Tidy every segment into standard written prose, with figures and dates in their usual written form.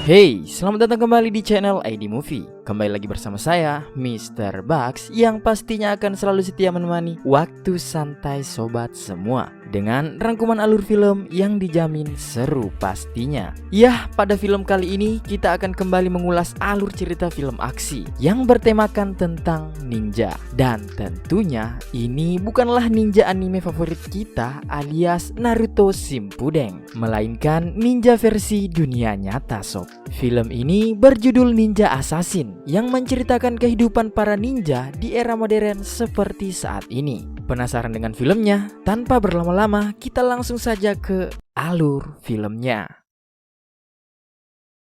Hey, selamat datang kembali di channel ID Movie. Kembali lagi bersama saya, Mr. Bugs, yang pastinya akan selalu setia menemani waktu santai sobat semua, dengan rangkuman alur film yang dijamin seru pastinya. Yah, pada film kali ini kita akan kembali mengulas alur cerita film aksi yang bertemakan tentang ninja. Dan tentunya ini bukanlah ninja anime favorit kita alias Naruto Shippuden, melainkan ninja versi dunia nyata sob. Film ini berjudul Ninja Assassin yang menceritakan kehidupan para ninja di era modern seperti saat ini. Penasaran dengan filmnya? Tanpa berlama-lama, kita langsung saja ke alur filmnya.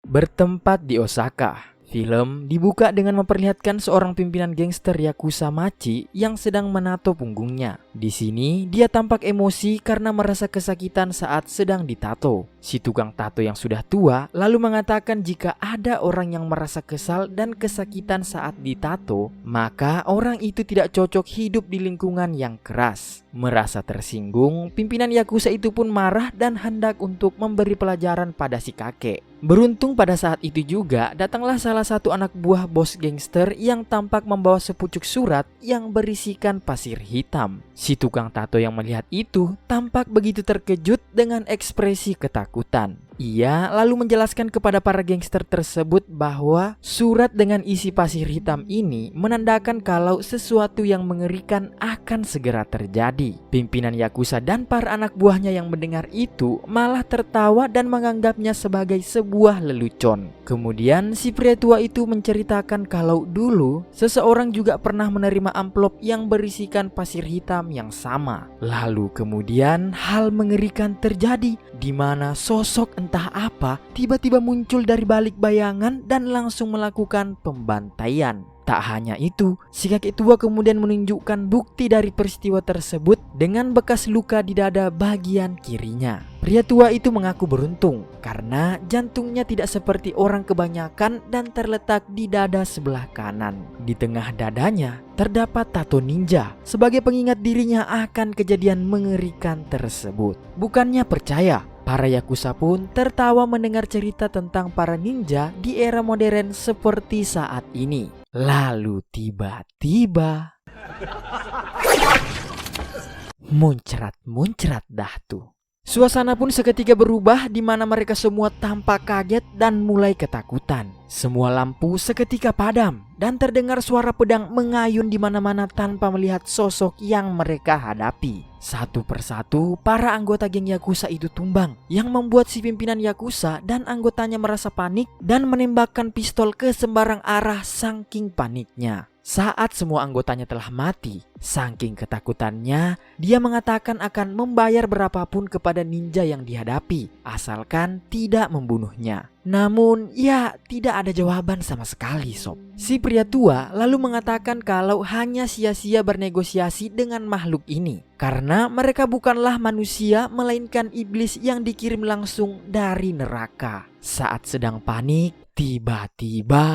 Bertempat di Osaka, film dibuka dengan memperlihatkan seorang pimpinan gangster Yakuza Machi yang sedang menato punggungnya. Di sini dia tampak emosi karena merasa kesakitan saat sedang ditato. Si tukang tato yang sudah tua lalu mengatakan jika ada orang yang merasa kesal dan kesakitan saat ditato, maka orang itu tidak cocok hidup di lingkungan yang keras. Merasa tersinggung, pimpinan Yakuza itu pun marah dan hendak untuk memberi pelajaran pada si kakek. Beruntung pada saat itu juga datanglah salah satu anak buah bos gangster yang tampak membawa sepucuk surat yang berisikan pasir hitam. Si tukang tato yang melihat itu tampak begitu terkejut dengan ekspresi ketakutan. Ia lalu menjelaskan kepada para gangster tersebut bahwa surat dengan isi pasir hitam ini menandakan kalau sesuatu yang mengerikan akan segera terjadi. Pimpinan Yakuza dan para anak buahnya yang mendengar itu malah tertawa dan menganggapnya sebagai sebuah lelucon. Kemudian si pria tua itu menceritakan kalau dulu seseorang juga pernah menerima amplop yang berisikan pasir hitam yang sama. Lalu kemudian hal mengerikan terjadi di mana sosok entah apa tiba-tiba muncul dari balik bayangan dan langsung melakukan pembantaian. Tak hanya itu, si kakek tua kemudian menunjukkan bukti dari peristiwa tersebut dengan bekas luka di dada bagian kirinya. Pria tua itu mengaku beruntung karena jantungnya tidak seperti orang kebanyakan dan terletak di dada sebelah kanan. Di tengah dadanya terdapat tato ninja sebagai pengingat dirinya akan kejadian mengerikan tersebut. Bukannya percaya, para Yakuza pun tertawa mendengar cerita tentang para ninja di era modern seperti saat ini. Lalu tiba-tiba muncrat dah tuh. Suasana pun seketika berubah di mana mereka semua tampak kaget dan mulai ketakutan. Semua lampu seketika padam dan terdengar suara pedang mengayun di mana-mana tanpa melihat sosok yang mereka hadapi. Satu persatu para anggota geng Yakuza itu tumbang, yang membuat si pimpinan Yakuza dan anggotanya merasa panik dan menembakkan pistol ke sembarang arah saking paniknya. Saat semua anggotanya telah mati, saking ketakutannya, dia mengatakan akan membayar berapapun kepada ninja yang dihadapi, asalkan tidak membunuhnya. Namun, ya tidak ada jawaban sama sekali sob. Si pria tua lalu mengatakan kalau hanya sia-sia bernegosiasi dengan makhluk ini, karena mereka bukanlah manusia melainkan iblis yang dikirim langsung dari neraka. Saat sedang panik, tiba-tiba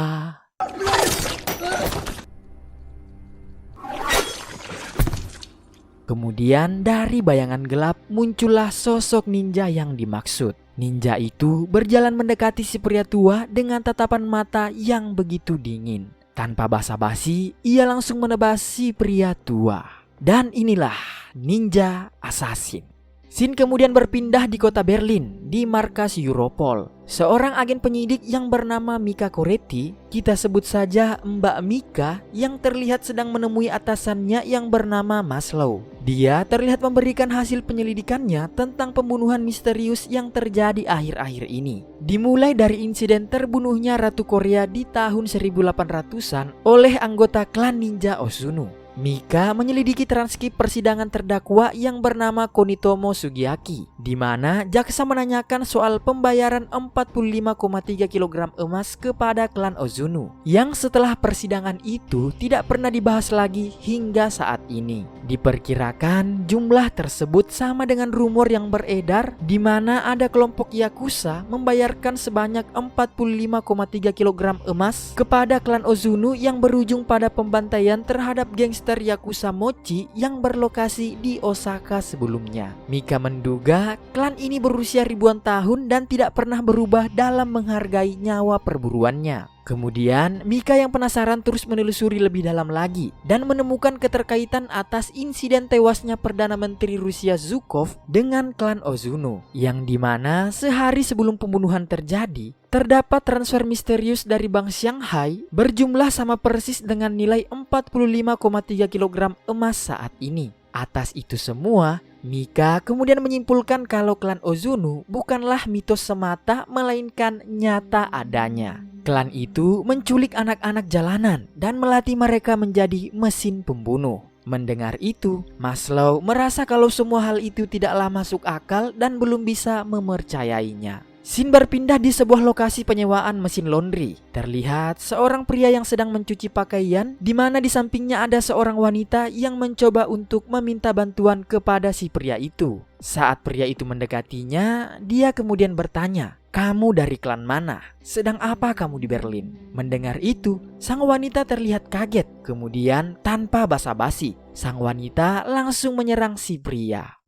kemudian dari bayangan gelap muncullah sosok ninja yang dimaksud. Ninja itu berjalan mendekati si pria tua dengan tatapan mata yang begitu dingin. Tanpa basa-basi, ia langsung menebas si pria tua. Dan inilah Ninja Assassin. Scene kemudian berpindah di kota Berlin, di markas Europol. Seorang agen penyidik yang bernama Mika Koretti, kita sebut saja Mbak Mika, yang terlihat sedang menemui atasannya yang bernama Maslow. Dia terlihat memberikan hasil penyelidikannya tentang pembunuhan misterius yang terjadi akhir-akhir ini. Dimulai dari insiden terbunuhnya Ratu Korea di tahun 1800-an oleh anggota klan ninja Ozuno. Mika menyelidiki transkrip persidangan terdakwa yang bernama Konitomo Sugiyaki, di mana jaksa menanyakan soal pembayaran 45,3 kg emas kepada klan Ozuno, yang setelah persidangan itu tidak pernah dibahas lagi hingga saat ini. Diperkirakan jumlah tersebut sama dengan rumor yang beredar di mana ada kelompok Yakuza membayarkan sebanyak 45,3 kg emas kepada klan Ozuno yang berujung pada pembantaian terhadap gangster gangster Yakuza Mochi yang berlokasi di Osaka sebelumnya. Mika menduga klan ini berusia ribuan tahun dan tidak pernah berubah dalam menghargai nyawa perburuannya. Kemudian Mika yang penasaran terus menelusuri lebih dalam lagi dan menemukan keterkaitan atas insiden tewasnya Perdana Menteri Rusia Zhukov dengan klan Ozuno, yang dimana sehari sebelum pembunuhan terjadi terdapat transfer misterius dari Bank Shanghai berjumlah sama persis dengan nilai 45,3 kg emas saat ini. Atas itu semua, Mika kemudian menyimpulkan kalau klan Ozuno bukanlah mitos semata melainkan nyata adanya. Klan itu menculik anak-anak jalanan dan melatih mereka menjadi mesin pembunuh. Mendengar itu, Maslow merasa kalau semua hal itu tidaklah masuk akal dan belum bisa mempercayainya. Scene berpindah di sebuah lokasi penyewaan mesin laundry. Terlihat seorang pria yang sedang mencuci pakaian, di mana di sampingnya ada seorang wanita yang mencoba untuk meminta bantuan kepada si pria itu. Saat pria itu mendekatinya, dia kemudian bertanya, "Kamu dari klan mana? Sedang apa kamu di Berlin?" Mendengar itu, sang wanita terlihat kaget. Kemudian tanpa basa-basi, sang wanita langsung menyerang si pria.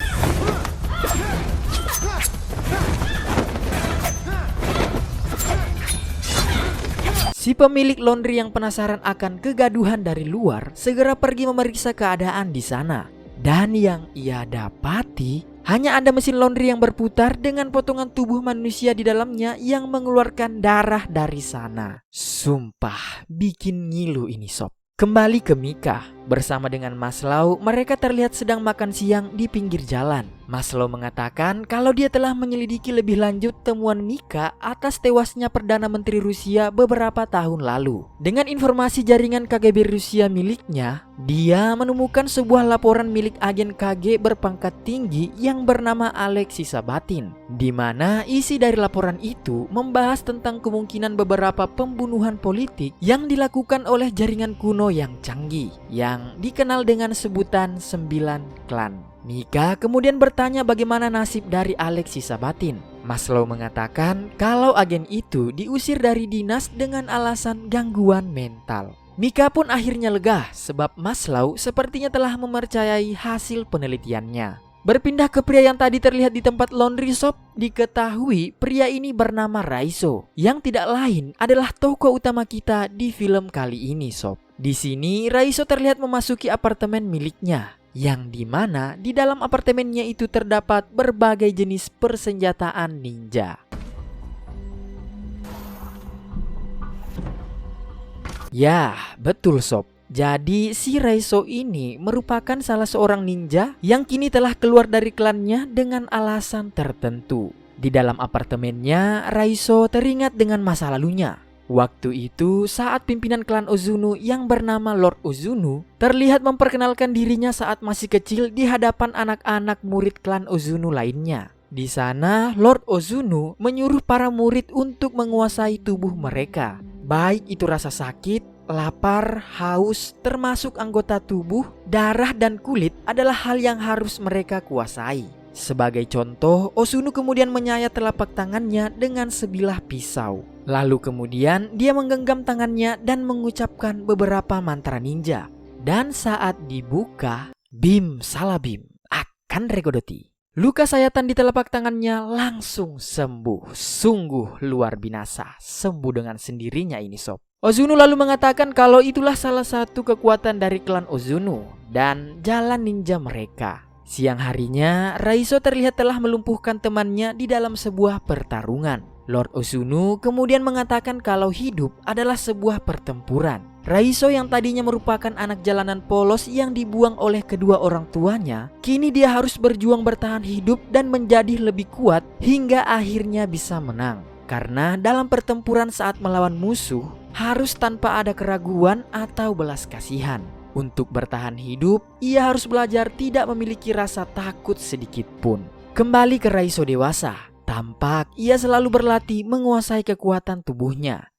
Si pemilik laundry yang penasaran akan kegaduhan dari luar segera pergi memeriksa keadaan di sana. Dan yang ia dapati hanya ada mesin laundry yang berputar dengan potongan tubuh manusia di dalamnya yang mengeluarkan darah dari sana. Sumpah, bikin ngilu ini sob. Kembali ke Mika. Bersama dengan Maslow, mereka terlihat sedang makan siang di pinggir jalan. Maslow mengatakan kalau dia telah menyelidiki lebih lanjut temuan Mika atas tewasnya Perdana Menteri Rusia beberapa tahun lalu. Dengan informasi jaringan KGB Rusia miliknya, dia menemukan sebuah laporan milik agen KG berpangkat tinggi yang bernama Alexei Sabatin, di mana isi dari laporan itu membahas tentang kemungkinan beberapa pembunuhan politik yang dilakukan oleh jaringan kuno yang canggih, yang dikenal dengan sebutan 9 klan. Mika kemudian bertanya bagaimana nasib dari Alexei Sabatin. Maslow mengatakan kalau agen itu diusir dari dinas dengan alasan gangguan mental. Mika pun akhirnya lega sebab Maslow sepertinya telah mempercayai hasil penelitiannya. Berpindah ke pria yang tadi terlihat di tempat laundry shop, diketahui pria ini bernama Raiso, yang tidak lain adalah tokoh utama kita di film kali ini sob. Di sini Raiso terlihat memasuki apartemen miliknya, yang dimana di dalam apartemennya itu terdapat berbagai jenis persenjataan ninja. Ya, betul sob. Jadi si Raiso ini merupakan salah seorang ninja yang kini telah keluar dari klannya dengan alasan tertentu. Di dalam apartemennya, Raiso teringat dengan masa lalunya. Waktu itu saat pimpinan klan Ozuno yang bernama Lord Ozuno terlihat memperkenalkan dirinya saat masih kecil di hadapan anak-anak murid klan Ozuno lainnya. Di sana Lord Ozuno menyuruh para murid untuk menguasai tubuh mereka. Baik itu rasa sakit, lapar, haus, termasuk anggota tubuh, darah dan kulit adalah hal yang harus mereka kuasai. Sebagai contoh, Ozuno kemudian menyayat telapak tangannya dengan sebilah pisau. Lalu kemudian dia menggenggam tangannya dan mengucapkan beberapa mantra ninja. Dan saat dibuka, Bim Salabim akan regodoti. Luka sayatan di telapak tangannya langsung sembuh. Sungguh luar binasa, sembuh dengan sendirinya ini sob. Ozuno lalu mengatakan kalau itulah salah satu kekuatan dari klan Ozuno dan jalan ninja mereka. Siang harinya, Raiso terlihat telah melumpuhkan temannya di dalam sebuah pertarungan. Lord Ozuno kemudian mengatakan kalau hidup adalah sebuah pertempuran. Raiso yang tadinya merupakan anak jalanan polos yang dibuang oleh kedua orang tuanya, kini dia harus berjuang bertahan hidup dan menjadi lebih kuat hingga akhirnya bisa menang. Karena dalam pertempuran saat melawan musuh, harus tanpa ada keraguan atau belas kasihan. Untuk bertahan hidup, ia harus belajar tidak memiliki rasa takut sedikit pun. Kembali ke Raiso dewasa, tampak ia selalu berlatih menguasai kekuatan tubuhnya.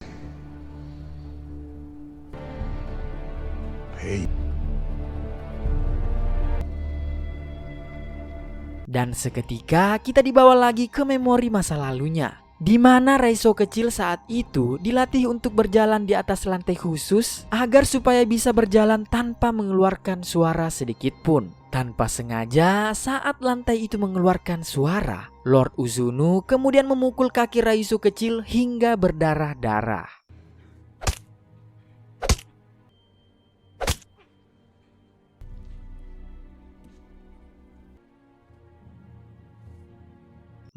Dan seketika kita dibawa lagi ke memori masa lalunya. di mana Raiso kecil saat itu dilatih untuk berjalan di atas lantai khusus agar supaya bisa berjalan tanpa mengeluarkan suara sedikit pun. Tanpa sengaja, saat lantai itu mengeluarkan suara, Lord Uzunu kemudian memukul kaki Raiso kecil hingga berdarah-darah.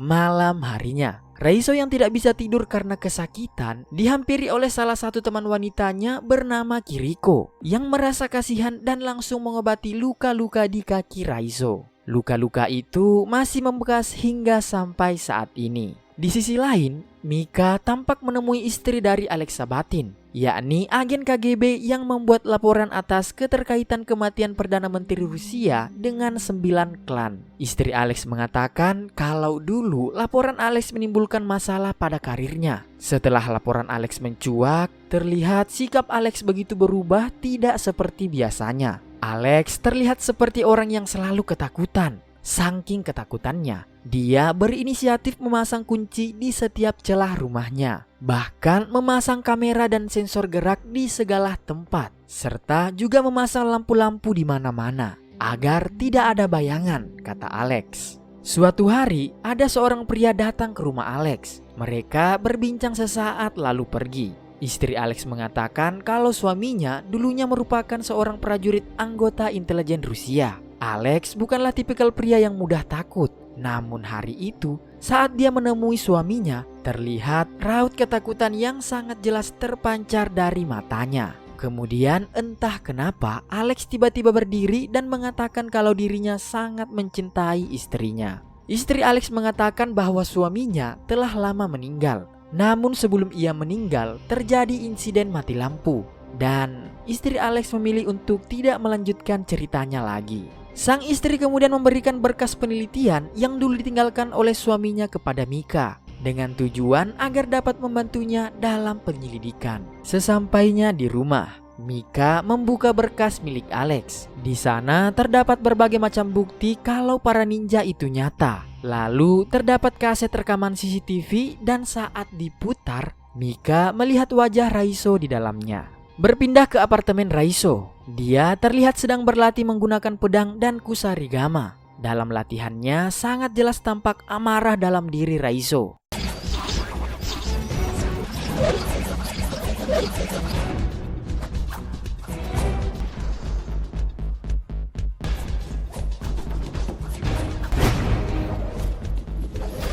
Malam harinya, Raiso yang tidak bisa tidur karena kesakitan dihampiri oleh salah satu teman wanitanya bernama Kiriko yang merasa kasihan dan langsung mengobati luka-luka di kaki Raiso. Luka-luka itu masih membekas hingga sampai saat ini. Di sisi lain, Mika tampak menemui istri dari Alex Sabatin, yakni agen KGB yang membuat laporan atas keterkaitan kematian Perdana Menteri Rusia dengan 9 klan. Istri Alex mengatakan kalau dulu laporan Alex menimbulkan masalah pada karirnya. Setelah laporan Alex mencuat, terlihat sikap Alex begitu berubah tidak seperti biasanya. Alex terlihat seperti orang yang selalu ketakutan. Saking ketakutannya, dia berinisiatif memasang kunci di setiap celah rumahnya, bahkan memasang kamera dan sensor gerak di segala tempat, serta juga memasang lampu-lampu di mana-mana agar tidak ada bayangan, kata Alex. Suatu hari, ada seorang pria datang ke rumah Alex. Mereka berbincang sesaat lalu pergi. Istri Alex mengatakan kalau suaminya dulunya merupakan seorang prajurit anggota intelijen Rusia. Alex bukanlah tipikal pria yang mudah takut. Namun hari itu, saat dia menemui suaminya, terlihat raut ketakutan yang sangat jelas terpancar dari matanya. Kemudian entah kenapa Alex tiba-tiba berdiri dan mengatakan kalau dirinya sangat mencintai istrinya. Istri Alex mengatakan bahwa suaminya telah lama meninggal. Namun sebelum ia meninggal, terjadi insiden mati lampu. Dan istri Alex memilih untuk tidak melanjutkan ceritanya lagi. Sang istri kemudian memberikan berkas penelitian yang dulu ditinggalkan oleh suaminya kepada Mika dengan tujuan agar dapat membantunya dalam penyelidikan. Sesampainya di rumah, Mika membuka berkas milik Alex. Di sana terdapat berbagai macam bukti kalau para ninja itu nyata. Lalu terdapat kaset rekaman CCTV dan saat diputar, Mika melihat wajah Raiso di dalamnya. Berpindah ke apartemen Raiso, dia terlihat sedang berlatih menggunakan pedang dan kusarigama. Dalam latihannya sangat jelas tampak amarah dalam diri Raiso.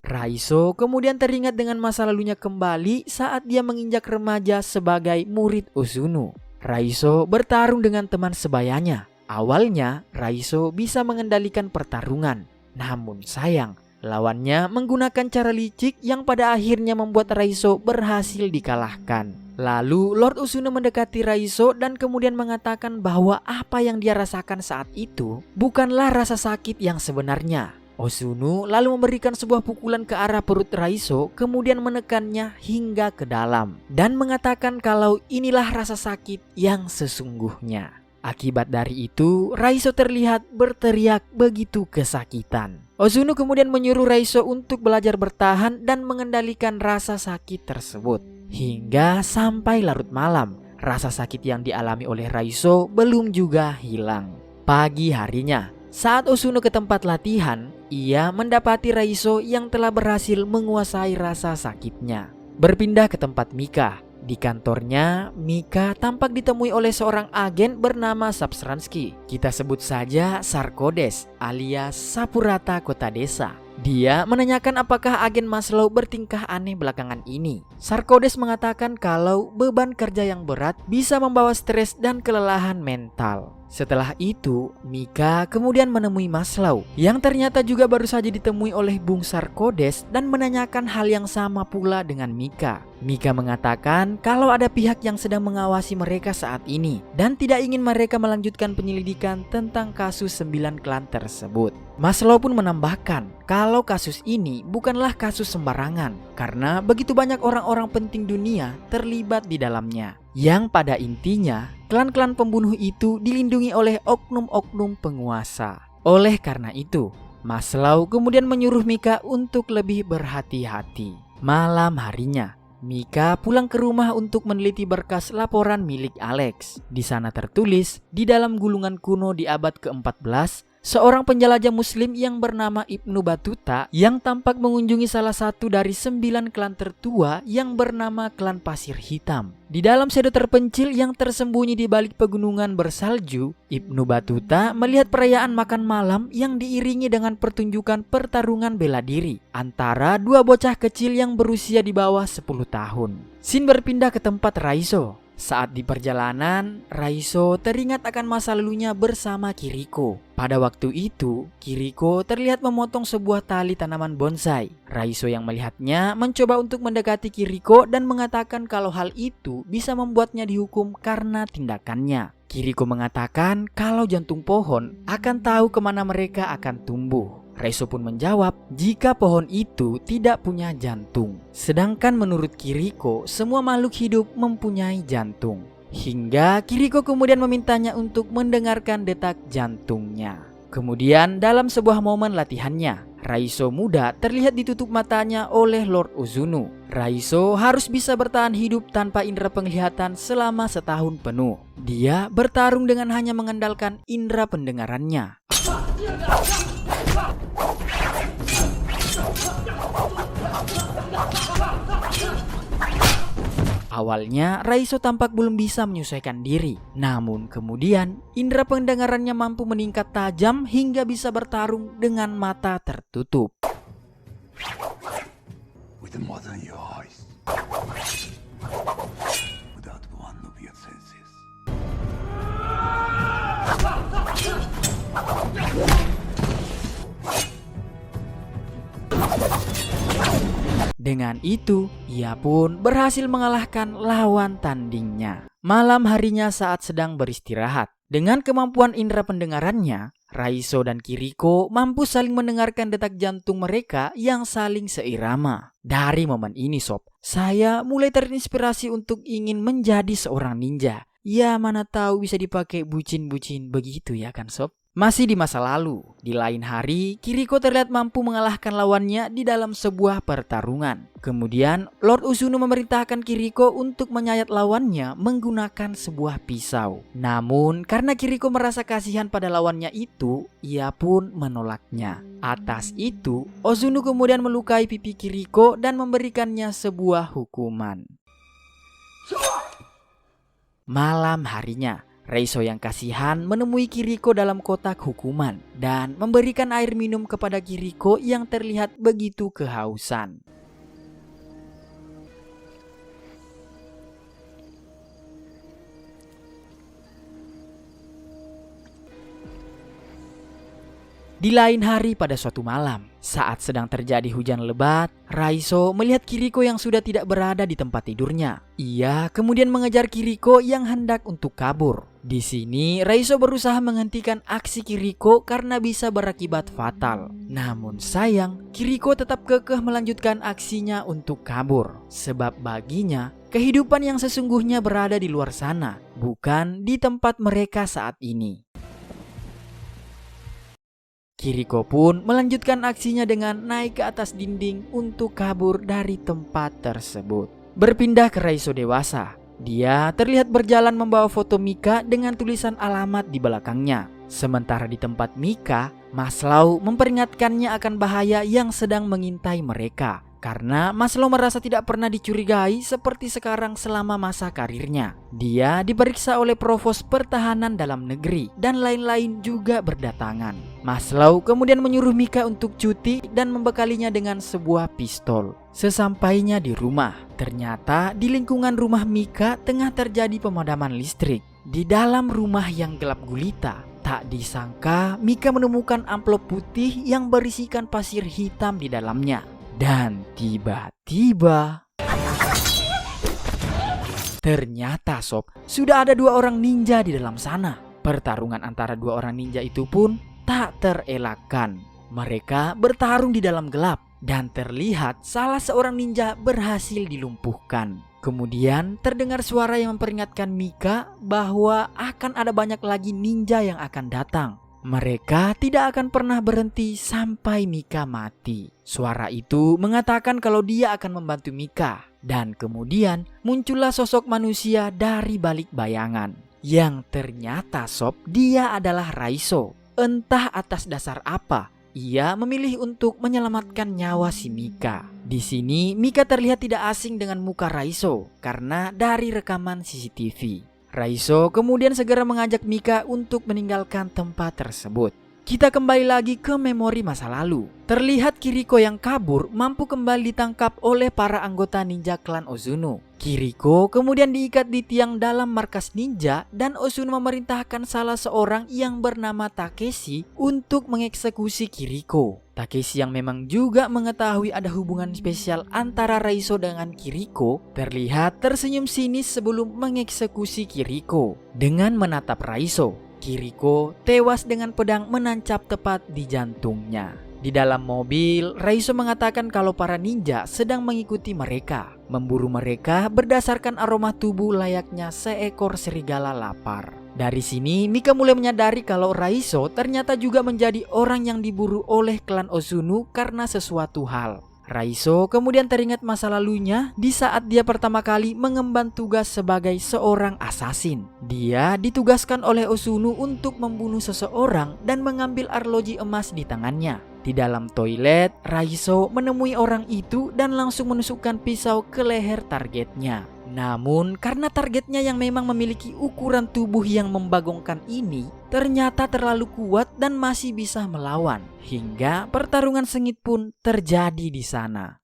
Raiso kemudian teringat dengan masa lalunya kembali saat dia menginjak remaja sebagai murid Uzunu. Raiso bertarung dengan teman sebayanya. Awalnya Raiso bisa mengendalikan pertarungan. Namun sayang, lawannya menggunakan cara licik yang pada akhirnya membuat Raiso berhasil dikalahkan. Lalu Lord Uzunu mendekati Raiso dan kemudian mengatakan bahwa apa yang dia rasakan saat itu bukanlah rasa sakit yang sebenarnya. Uzunu lalu memberikan sebuah pukulan ke arah perut Raiso, kemudian menekannya hingga ke dalam dan mengatakan kalau inilah rasa sakit yang sesungguhnya. Akibat dari itu, Raiso terlihat berteriak begitu kesakitan. Uzunu kemudian menyuruh Raiso untuk belajar bertahan dan mengendalikan rasa sakit tersebut. Hingga sampai larut malam, rasa sakit yang dialami oleh Raiso belum juga hilang. Pagi harinya, saat Uzunu ke tempat latihan, ia mendapati Raiso yang telah berhasil menguasai rasa sakitnya. Berpindah ke tempat Mika. Di kantornya, Mika tampak ditemui oleh seorang agen bernama Sapsransky. Kita sebut saja Sarkodes alias Sapurata Kota Desa. Dia menanyakan apakah agen Maslow bertingkah aneh belakangan ini. Sarkodes mengatakan kalau beban kerja yang berat bisa membawa stres dan kelelahan mental. Setelah itu, Mika kemudian menemui Maslow yang ternyata juga baru saja ditemui oleh Bung Sarkodes dan menanyakan hal yang sama pula dengan Mika. Mika mengatakan kalau ada pihak yang sedang mengawasi mereka saat ini dan tidak ingin mereka melanjutkan penyelidikan tentang kasus 9 klan tersebut. Maslow pun menambahkan kalau kasus ini bukanlah kasus sembarangan karena begitu banyak orang-orang penting dunia terlibat di dalamnya. Yang pada intinya, klan-klan pembunuh itu dilindungi oleh oknum-oknum penguasa. Oleh karena itu, Maslow kemudian menyuruh Mika untuk lebih berhati-hati. Malam harinya, Mika pulang ke rumah untuk meneliti berkas laporan milik Alex. Di sana tertulis, di dalam gulungan kuno di abad ke-14, seorang penjelajah muslim yang bernama Ibnu Battuta yang tampak mengunjungi salah satu dari 9 klan tertua yang bernama klan Pasir Hitam. Di dalam shadow terpencil yang tersembunyi di balik pegunungan bersalju, Ibnu Battuta melihat perayaan makan malam yang diiringi dengan pertunjukan pertarungan bela diri antara dua bocah kecil yang berusia di bawah 10 tahun. Scene berpindah ke tempat Raizo. Saat di perjalanan, Raizo teringat akan masa lalunya bersama Kiriko. Pada waktu itu, Kiriko terlihat memotong sebuah tali tanaman bonsai. Raizo yang melihatnya mencoba untuk mendekati Kiriko dan mengatakan kalau hal itu bisa membuatnya dihukum karena tindakannya. Kiriko mengatakan kalau jantung pohon akan tahu kemana mereka akan tumbuh. Raizo pun menjawab jika pohon itu tidak punya jantung. Sedangkan menurut Kiriko, semua makhluk hidup mempunyai jantung. Hingga Kiriko kemudian memintanya untuk mendengarkan detak jantungnya. Kemudian dalam sebuah momen latihannya, Raizo muda terlihat ditutup matanya oleh Lord Uzunu. Raizo harus bisa bertahan hidup tanpa indera penglihatan selama setahun penuh. Dia bertarung dengan hanya mengandalkan indera pendengarannya. Awalnya Raizo tampak belum bisa menyesuaikan diri. Namun kemudian indera pendengarannya mampu meningkat tajam hingga bisa bertarung dengan mata tertutup. Dengan itu, ia pun berhasil mengalahkan lawan tandingnya. Malam harinya saat sedang beristirahat, dengan kemampuan indera pendengarannya, Raizo dan Kiriko mampu saling mendengarkan detak jantung mereka yang saling seirama. Dari momen ini sob, saya mulai terinspirasi untuk ingin menjadi seorang ninja. Ya mana tahu bisa dipakai bucin-bucin begitu ya kan sob? Masih di masa lalu, di lain hari, Kiriko terlihat mampu mengalahkan lawannya di dalam sebuah pertarungan. Kemudian, Lord Uzunu memerintahkan Kiriko untuk menyayat lawannya menggunakan sebuah pisau. Namun, karena Kiriko merasa kasihan pada lawannya itu, ia pun menolaknya. Atas itu, Uzunu kemudian melukai pipi Kiriko dan memberikannya sebuah hukuman. Malam harinya, Raizo yang kasihan menemui Kiriko dalam kotak hukuman dan memberikan air minum kepada Kiriko yang terlihat begitu kehausan. Di lain hari pada suatu malam, saat sedang terjadi hujan lebat, Raizo melihat Kiriko yang sudah tidak berada di tempat tidurnya. Ia kemudian mengejar Kiriko yang hendak untuk kabur. Di sini, Raizo berusaha menghentikan aksi Kiriko karena bisa berakibat fatal. Namun sayang, Kiriko tetap kekeh melanjutkan aksinya untuk kabur. Sebab baginya, kehidupan yang sesungguhnya berada di luar sana, bukan di tempat mereka saat ini. Kiriko pun melanjutkan aksinya dengan naik ke atas dinding untuk kabur dari tempat tersebut. Berpindah ke Raizo dewasa, dia terlihat berjalan membawa foto Mika dengan tulisan alamat di belakangnya. Sementara di tempat Mika, Maslow memperingatkannya akan bahaya yang sedang mengintai mereka. Karena Maslow merasa tidak pernah dicurigai seperti sekarang selama masa karirnya. Dia diperiksa oleh Provos Pertahanan Dalam Negeri dan lain-lain juga berdatangan. Maslow kemudian menyuruh Mika untuk cuti dan membekalinya dengan sebuah pistol. Sesampainya di rumah, ternyata di lingkungan rumah Mika tengah terjadi pemadaman listrik. Di dalam rumah yang gelap gulita, tak disangka Mika menemukan amplop putih yang berisikan pasir hitam di dalamnya. Dan tiba-tiba ternyata sob, sudah ada 2 orang ninja di dalam sana. Pertarungan antara 2 orang ninja itu pun tak terelakkan. Mereka bertarung di dalam gelap dan terlihat salah seorang ninja berhasil dilumpuhkan. Kemudian terdengar suara yang memperingatkan Mika bahwa akan ada banyak lagi ninja yang akan datang. Mereka tidak akan pernah berhenti sampai Mika mati. Suara itu mengatakan kalau dia akan membantu Mika. Dan kemudian muncullah sosok manusia dari balik bayangan. Yang ternyata sob, dia adalah Raizo. Entah atas dasar apa, ia memilih untuk menyelamatkan nyawa si Mika. Di sini Mika terlihat tidak asing dengan muka Raizo karena dari rekaman CCTV. Raizo kemudian segera mengajak Mika untuk meninggalkan tempat tersebut. Kita kembali lagi ke memori masa lalu. Terlihat Kiriko yang kabur mampu kembali ditangkap oleh para anggota ninja klan Ozuno. Kiriko kemudian diikat di tiang dalam markas ninja dan Ozuno memerintahkan salah seorang yang bernama Takeshi untuk mengeksekusi Kiriko. Takeshi yang memang juga mengetahui ada hubungan spesial antara Raizo dengan Kiriko terlihat tersenyum sinis sebelum mengeksekusi Kiriko. Dengan menatap Raizo, Kiriko tewas dengan pedang menancap tepat di jantungnya. Di dalam mobil, Raizo mengatakan kalau para ninja sedang mengikuti mereka, memburu mereka berdasarkan aroma tubuh layaknya seekor serigala lapar. Dari sini, Mika mulai menyadari kalau Raizo ternyata juga menjadi orang yang diburu oleh klan Ozuno karena sesuatu hal. Raizo kemudian teringat masa lalunya di saat dia pertama kali mengemban tugas sebagai seorang assassin. Dia ditugaskan oleh Ozuno untuk membunuh seseorang dan mengambil arloji emas di tangannya. Di dalam toilet, Raizo menemui orang itu dan langsung menusukkan pisau ke leher targetnya. Namun karena targetnya yang memang memiliki ukuran tubuh yang membagongkan ini ternyata terlalu kuat dan masih bisa melawan. Hingga pertarungan sengit pun terjadi di sana.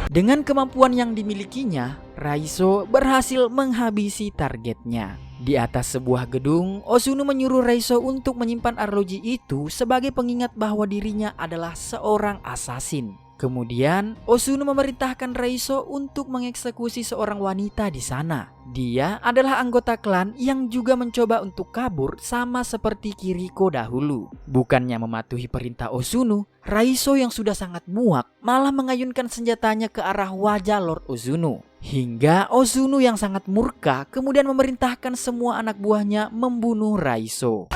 Dengan kemampuan yang dimilikinya, Raizo berhasil menghabisi targetnya. Di atas sebuah gedung, Ozuno menyuruh Raizo untuk menyimpan arloji itu sebagai pengingat bahwa dirinya adalah seorang assassin. Kemudian, Ozuno memerintahkan Raizo untuk mengeksekusi seorang wanita di sana. Dia adalah anggota klan yang juga mencoba untuk kabur sama seperti Kiriko dahulu. Bukannya mematuhi perintah Ozuno, Raizo yang sudah sangat muak malah mengayunkan senjatanya ke arah wajah Lord Ozuno. Hingga Ozuno yang sangat murka kemudian memerintahkan semua anak buahnya membunuh Raizo.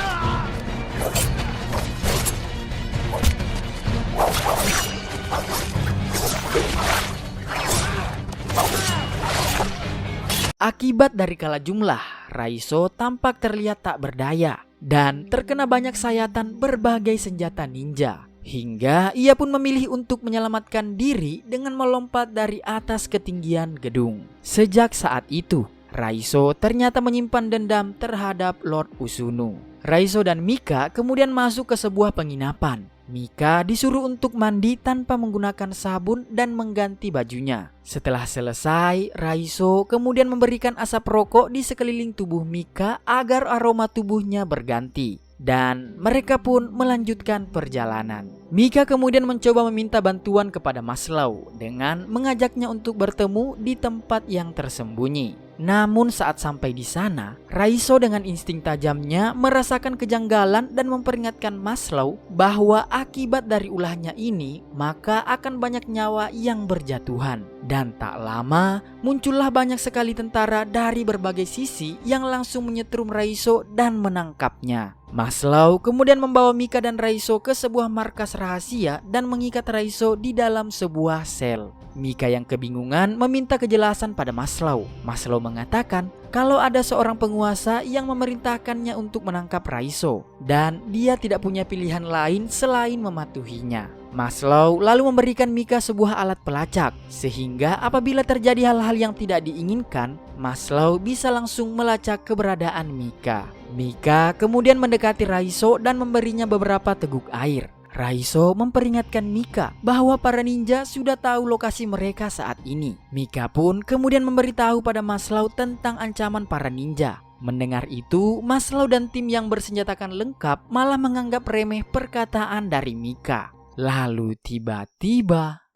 Akibat dari kalah jumlah, Raizo tampak terlihat tak berdaya dan terkena banyak sayatan berbagai senjata ninja. Hingga ia pun memilih untuk menyelamatkan diri dengan melompat dari atas ketinggian gedung. Sejak saat itu, Raizo ternyata menyimpan dendam terhadap Lord Ozuno. Raizo dan Mika kemudian masuk ke sebuah penginapan. Mika disuruh untuk mandi tanpa menggunakan sabun dan mengganti bajunya. Setelah selesai, Raizo kemudian memberikan asap rokok di sekeliling tubuh Mika agar aroma tubuhnya berganti. Dan mereka pun melanjutkan perjalanan. Mika kemudian mencoba meminta bantuan kepada Maslow dengan mengajaknya untuk bertemu di tempat yang tersembunyi. Namun saat sampai di sana, Raizo dengan insting tajamnya merasakan kejanggalan dan memperingatkan Maslow bahwa akibat dari ulahnya ini maka akan banyak nyawa yang berjatuhan. Dan tak lama muncullah banyak sekali tentara dari berbagai sisi yang langsung menyetrum Raizo dan menangkapnya. Maslow kemudian membawa Mika dan Raizo ke sebuah markas rahasia dan mengikat Raizo di dalam sebuah sel. Mika yang kebingungan meminta kejelasan pada Maslow. Maslow mengatakan kalau ada seorang penguasa yang memerintahkannya untuk menangkap Raizo dan dia tidak punya pilihan lain selain mematuhinya. Maslow lalu memberikan Mika sebuah alat pelacak sehingga apabila terjadi hal-hal yang tidak diinginkan, Maslow bisa langsung melacak keberadaan Mika. Mika kemudian mendekati Raizo dan memberinya beberapa teguk air. Raizo memperingatkan Mika bahwa para ninja sudah tahu lokasi mereka saat ini. Mika pun kemudian memberitahu pada Maslow tentang ancaman para ninja. Mendengar itu, Maslow dan tim yang bersenjatakan lengkap malah menganggap remeh perkataan dari Mika. Lalu tiba-tiba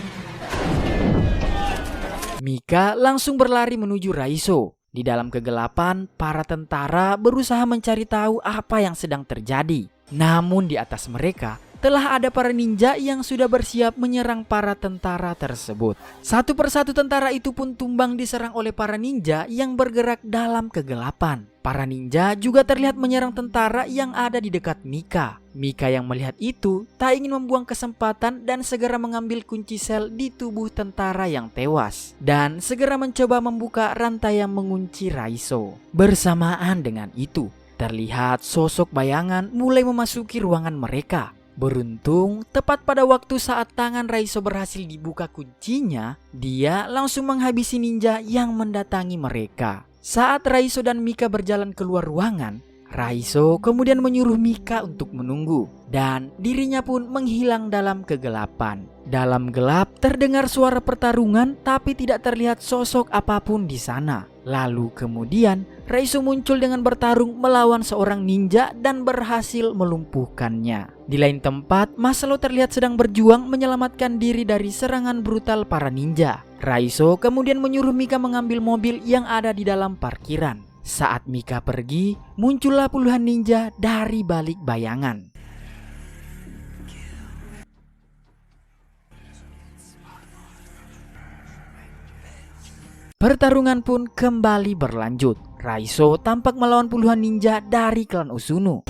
Mika langsung berlari menuju Raizo. Di dalam kegelapan, para tentara berusaha mencari tahu apa yang sedang terjadi. Namun di atas mereka telah ada para ninja yang sudah bersiap menyerang para tentara tersebut. Satu persatu tentara itu pun tumbang diserang oleh para ninja yang bergerak dalam kegelapan. Para ninja juga terlihat menyerang tentara yang ada di dekat Mika. Mika yang melihat itu tak ingin membuang kesempatan dan segera mengambil kunci sel di tubuh tentara yang tewas dan segera mencoba membuka rantai yang mengunci Raizo. Bersamaan dengan itu, terlihat sosok bayangan mulai memasuki ruangan mereka. Beruntung, tepat pada waktu saat tangan Raizo berhasil dibuka kuncinya, dia langsung menghabisi ninja yang mendatangi mereka. Saat Raizo dan Mika berjalan keluar ruangan, Raizo kemudian menyuruh Mika untuk menunggu dan dirinya pun menghilang dalam kegelapan. Dalam gelap terdengar suara pertarungan tapi tidak terlihat sosok apapun di sana. Lalu kemudian Raizo muncul dengan bertarung melawan seorang ninja dan berhasil melumpuhkannya. Di lain tempat, Maslow terlihat sedang berjuang menyelamatkan diri dari serangan brutal para ninja. Raizo kemudian menyuruh Mika mengambil mobil yang ada di dalam parkiran. Saat Mika pergi, muncullah puluhan ninja dari balik bayangan. Pertarungan pun kembali berlanjut. Raizo tampak melawan puluhan ninja dari klan Uzunu.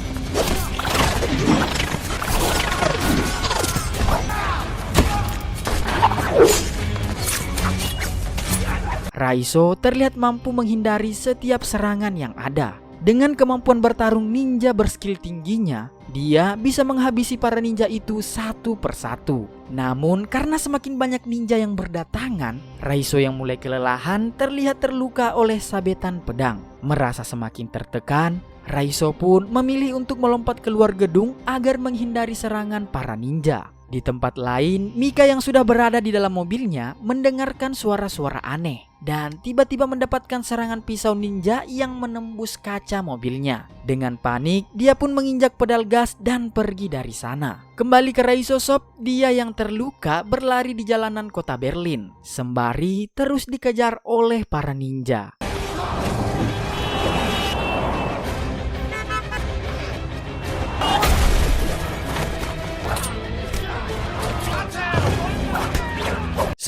Raizo terlihat mampu menghindari setiap serangan yang ada. Dengan kemampuan bertarung ninja berskill tingginya, dia bisa menghabisi para ninja itu satu persatu. Namun karena semakin banyak ninja yang berdatangan, Raizo yang mulai kelelahan terlihat terluka oleh sabetan pedang. Merasa semakin tertekan, Raizo pun memilih untuk melompat keluar gedung agar menghindari serangan para ninja. Di tempat lain, Mika yang sudah berada di dalam mobilnya mendengarkan suara-suara aneh dan tiba-tiba mendapatkan serangan pisau ninja yang menembus kaca mobilnya. Dengan panik, dia pun menginjak pedal gas dan pergi dari sana. Kembali ke Raizo Shop, dia yang terluka berlari di jalanan kota Berlin, sembari terus dikejar oleh para ninja.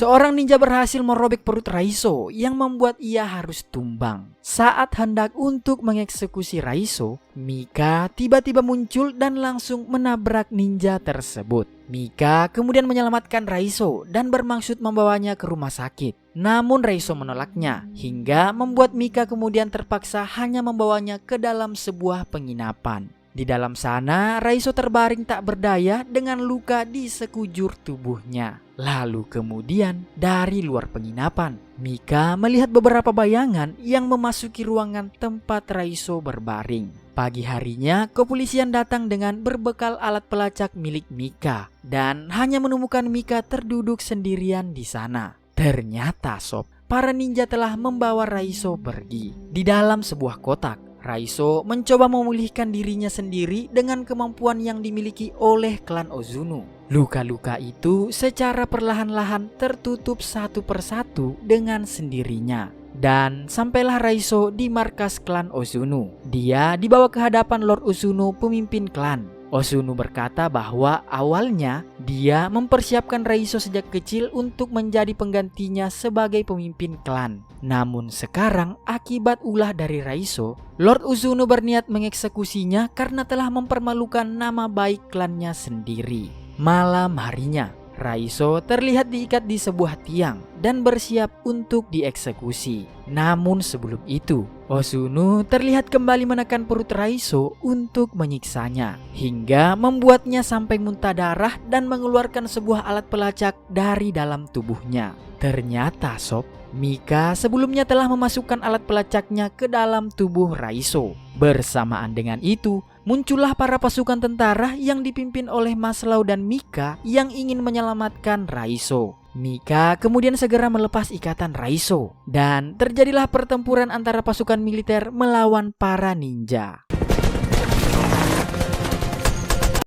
Seorang ninja berhasil merobek perut Raizo yang membuat ia harus tumbang. Saat hendak untuk mengeksekusi Raizo, Mika tiba-tiba muncul dan langsung menabrak ninja tersebut. Mika kemudian menyelamatkan Raizo dan bermaksud membawanya ke rumah sakit. Namun Raizo menolaknya hingga membuat Mika kemudian terpaksa hanya membawanya ke dalam sebuah penginapan. Di dalam sana, Raizo terbaring tak berdaya dengan luka di sekujur tubuhnya. Lalu kemudian dari luar penginapan, Mika melihat beberapa bayangan yang memasuki ruangan tempat Raizo berbaring. Pagi harinya, kepolisian datang dengan berbekal alat pelacak milik Mika dan hanya menemukan Mika terduduk sendirian di sana. Ternyata sob, para ninja telah membawa Raizo pergi. Di dalam sebuah kotak, Raizo mencoba memulihkan dirinya sendiri dengan kemampuan yang dimiliki oleh klan Uzunu. Luka-luka itu secara perlahan-lahan tertutup satu persatu dengan sendirinya. Dan sampailah Raizo di markas klan Uzunu. Dia dibawa ke hadapan Lord Uzunu, pemimpin klan. Uzunu berkata bahwa awalnya dia mempersiapkan Raizo sejak kecil untuk menjadi penggantinya sebagai pemimpin klan. Namun sekarang akibat ulah dari Raizo, Lord Uzunu berniat mengeksekusinya karena telah mempermalukan nama baik klannya sendiri. Malam harinya, Raizo terlihat diikat di sebuah tiang dan bersiap untuk dieksekusi. Namun sebelum itu, Uzunu terlihat kembali menekan perut Raizo untuk menyiksanya hingga membuatnya sampai muntah darah dan mengeluarkan sebuah alat pelacak dari dalam tubuhnya. Ternyata sob, Mika sebelumnya telah memasukkan alat pelacaknya ke dalam tubuh Raizo. Bersamaan dengan itu, muncullah para pasukan tentara yang dipimpin oleh Maslow dan Mika yang ingin menyelamatkan Raizo. Mika kemudian segera melepas ikatan Raizo dan terjadilah pertempuran antara pasukan militer melawan para ninja.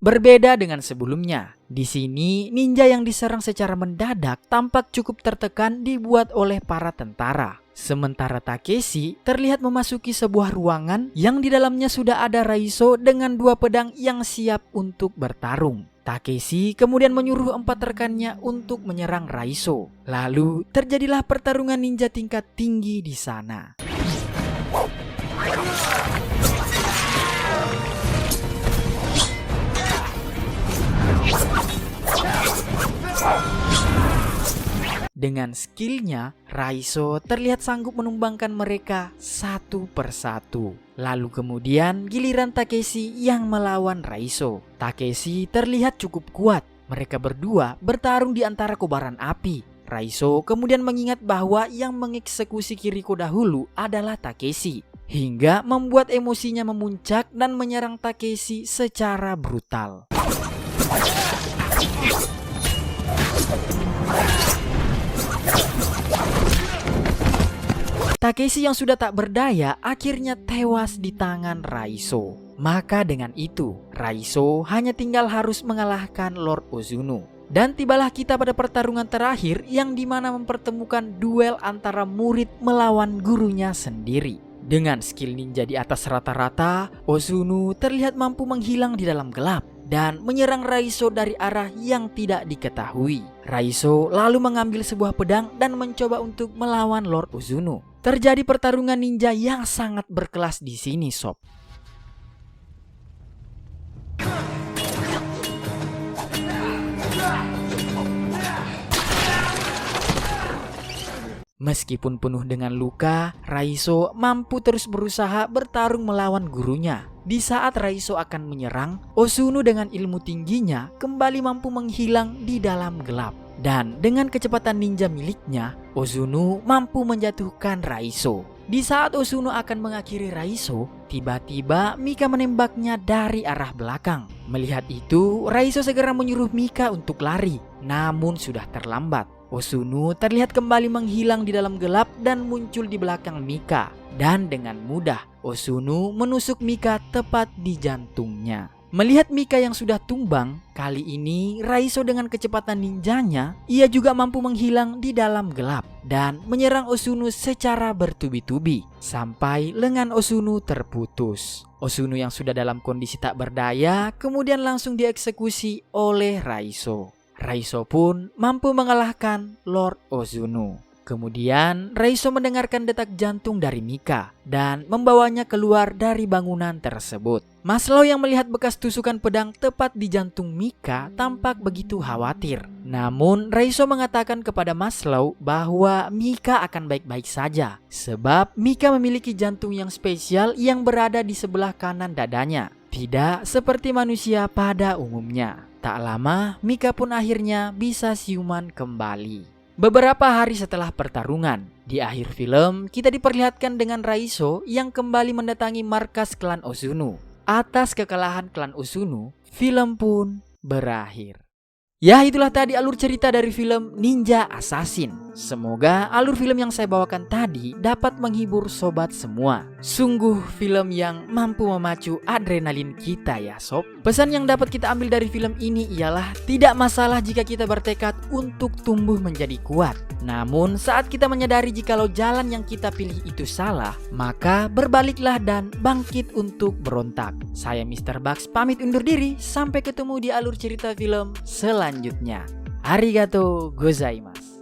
Berbeda dengan sebelumnya, di sini ninja yang diserang secara mendadak tampak cukup tertekan dibuat oleh para tentara. Sementara Takeshi terlihat memasuki sebuah ruangan yang di dalamnya sudah ada Raizo dengan dua pedang yang siap untuk bertarung. Takeshi kemudian menyuruh 4 rekannya untuk menyerang Raizo. Lalu terjadilah pertarungan ninja tingkat tinggi di sana. Dengan skillnya, Raizo terlihat sanggup menumbangkan mereka satu persatu. Lalu kemudian giliran Takeshi yang melawan Raizo. Takeshi terlihat cukup kuat. Mereka berdua bertarung di antara kobaran api. Raizo kemudian mengingat bahwa yang mengeksekusi Kiriko dahulu adalah Takeshi, hingga membuat emosinya memuncak dan menyerang Takeshi secara brutal. Takeshi yang sudah tak berdaya akhirnya tewas di tangan Raizo. Maka dengan itu, Raizo hanya tinggal harus mengalahkan Lord Ozuno. Dan tibalah kita pada pertarungan terakhir yang dimana mempertemukan duel antara murid melawan gurunya sendiri. Dengan skill ninja di atas rata-rata, Ozuno terlihat mampu menghilang di dalam gelap dan menyerang Raizo dari arah yang tidak diketahui. Raizo lalu mengambil sebuah pedang dan mencoba untuk melawan Lord Ozuno. Terjadi pertarungan ninja yang sangat berkelas di sini, sob. Meskipun penuh dengan luka, Raizo mampu terus berusaha bertarung melawan gurunya. Di saat Raizo akan menyerang, Ozuno dengan ilmu tingginya kembali mampu menghilang di dalam gelap. Dan dengan kecepatan ninja miliknya, Ozuno mampu menjatuhkan Raizo. Di saat Ozuno akan mengakhiri Raizo, tiba-tiba Mika menembaknya dari arah belakang. Melihat itu, Raizo segera menyuruh Mika untuk lari, namun sudah terlambat. Ozuno terlihat kembali menghilang di dalam gelap dan muncul di belakang Mika. Dan dengan mudah, Ozuno menusuk Mika tepat di jantungnya. Melihat Mika yang sudah tumbang, kali ini Raizo dengan kecepatan ninjanya, ia juga mampu menghilang di dalam gelap dan menyerang Ozuno secara bertubi-tubi sampai lengan Ozuno terputus. Ozuno yang sudah dalam kondisi tak berdaya kemudian langsung dieksekusi oleh Raizo. Raizo pun mampu mengalahkan Lord Ozuno. Kemudian Raizo mendengarkan detak jantung dari Mika dan membawanya keluar dari bangunan tersebut. Maslow yang melihat bekas tusukan pedang tepat di jantung Mika tampak begitu khawatir. Namun Raizo mengatakan kepada Maslow bahwa Mika akan baik-baik saja, sebab Mika memiliki jantung yang spesial yang berada di sebelah kanan dadanya, tidak seperti manusia pada umumnya. Tak lama, Mika pun akhirnya bisa siuman kembali. Beberapa hari setelah pertarungan, di akhir film kita diperlihatkan dengan Raizo yang kembali mendatangi markas klan Ozuno. Atas kekalahan klan Ozuno, film pun berakhir. Ya, itulah tadi alur cerita dari film Ninja Assassin. Semoga alur film yang saya bawakan tadi dapat menghibur sobat semua. Sungguh film yang mampu memacu adrenalin kita ya sob. Pesan yang dapat kita ambil dari film ini ialah tidak masalah jika kita bertekad untuk tumbuh menjadi kuat. Namun saat kita menyadari jikalau jalan yang kita pilih itu salah, maka berbaliklah dan bangkit untuk berontak. Saya Mr. Bugs pamit undur diri, sampai ketemu di alur cerita film selanjutnya. Arigatou gozaimasu.